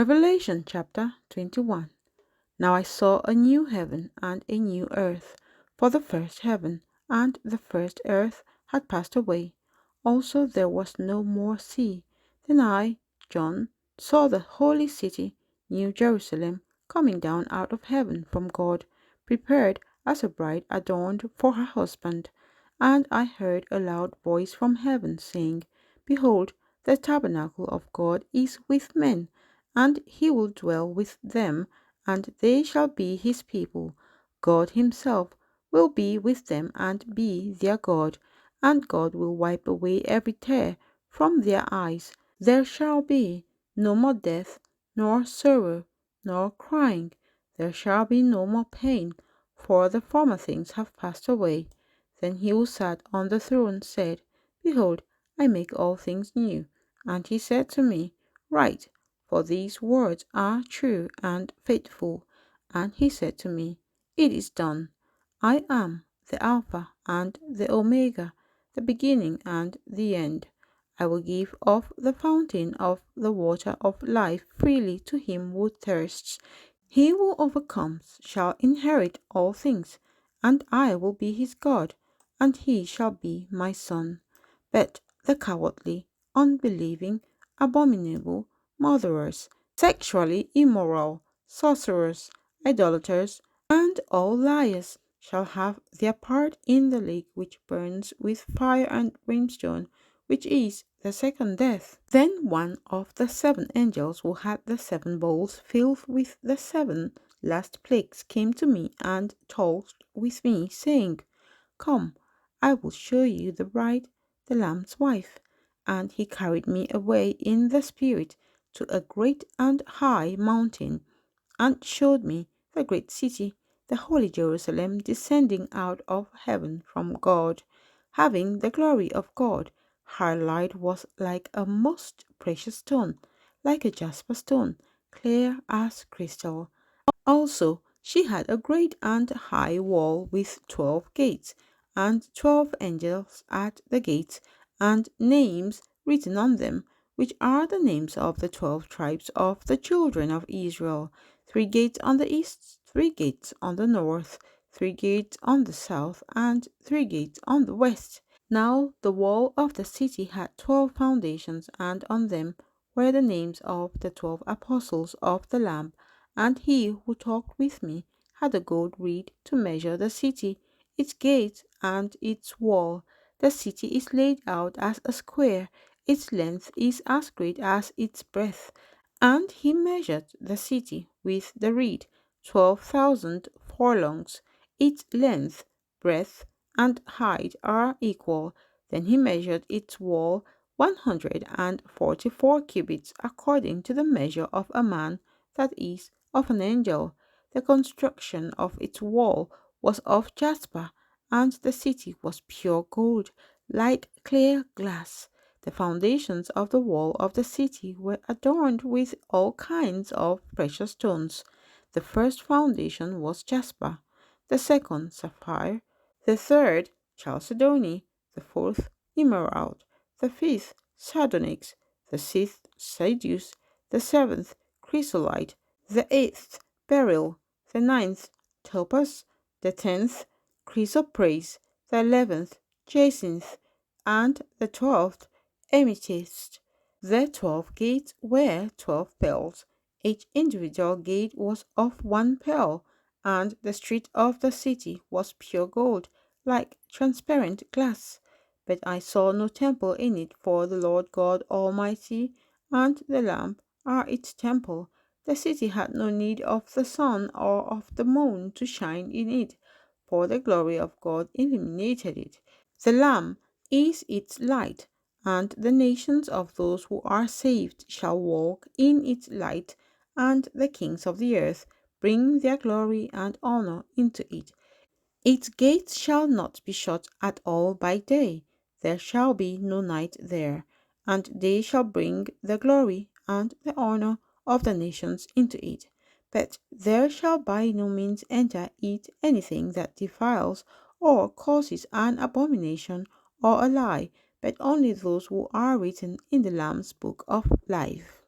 Revelation chapter 21. Now I saw a new heaven and a new earth, for the first heaven and the first earth had passed away. Also there was no more sea. Then I, John, saw the holy city, New Jerusalem, coming down out of heaven from God, prepared as a bride adorned for her husband. And I heard a loud voice from heaven saying, Behold, the tabernacle of God is with men, and he will dwell with them, and they shall be his people. God himself will be with them and be their God, and God will wipe away every tear from their eyes. There shall be no more death, nor sorrow, nor crying. There shall be no more pain, for the former things have passed away. Then he who sat on the throne said, Behold, I make all things new. And he said to me, Write, for these words are true and faithful. And he said to me, It is done. I am the Alpha and the Omega, the beginning and the end. I will give of the fountain of the water of life freely to him who thirsts. He who overcomes shall inherit all things, and I will be his God, and he shall be my son. But the cowardly, unbelieving, abominable, murderers, sexually immoral, sorcerers, idolaters, and all liars shall have their part in the lake which burns with fire and brimstone, which is the second death. Then one of the seven angels who had the seven bowls filled with the seven last plagues came to me and talked with me, saying, Come, I will show you the bride, the Lamb's wife. And he carried me away in the Spirit to a great and high mountain, and showed me the great city, the holy Jerusalem, descending out of heaven from God, having the glory of God. Her light was like a most precious stone, like a jasper stone, clear as crystal. Also, she had a great and high wall with 12 gates, and 12 angels at the gates, and names written on them, which are the names of the 12 tribes of the children of Israel. 3 gates on the east, 3 gates on the north, 3 gates on the south, and 3 gates on the west. Now the wall of the city had 12 foundations, and on them were the names of the 12 apostles of the Lamb. And he who talked with me had a gold reed to measure the city, its gates, and its wall. The city is laid out as a square, its length is as great as its breadth. And he measured the city with the reed, 12,000 furlongs. Its length, breadth, and height are equal. Then he measured its wall 144 cubits, according to the measure of a man, that is, of an angel. The construction of its wall was of jasper, and the city was pure gold, like clear glass. The foundations of the wall of the city were adorned with all kinds of precious stones. The first foundation was jasper, the second sapphire, the third chalcedony, the fourth emerald, the fifth sardonyx, the sixth sardius, the seventh chrysolite, the eighth beryl, the ninth topaz, the 10th chrysoprase, the 11th jacinth, and the 12th amethyst. The 12 gates were 12 pearls. Each individual gate was of 1 pearl, and the street of the city was pure gold, like transparent glass. But I saw no temple in it, for the Lord God Almighty and the Lamb are its temple. The city had no need of the sun or of the moon to shine in it, for the glory of God illuminated it. The Lamb is its light, and the nations of those who are saved shall walk in its light, and the kings of the earth bring their glory and honor into it. Its gates shall not be shut at all by day, there shall be no night there, and they shall bring the glory and the honor of the nations into it. But there shall by no means enter it anything that defiles or causes an abomination or a lie, but only those who are written in the Lamb's book of life.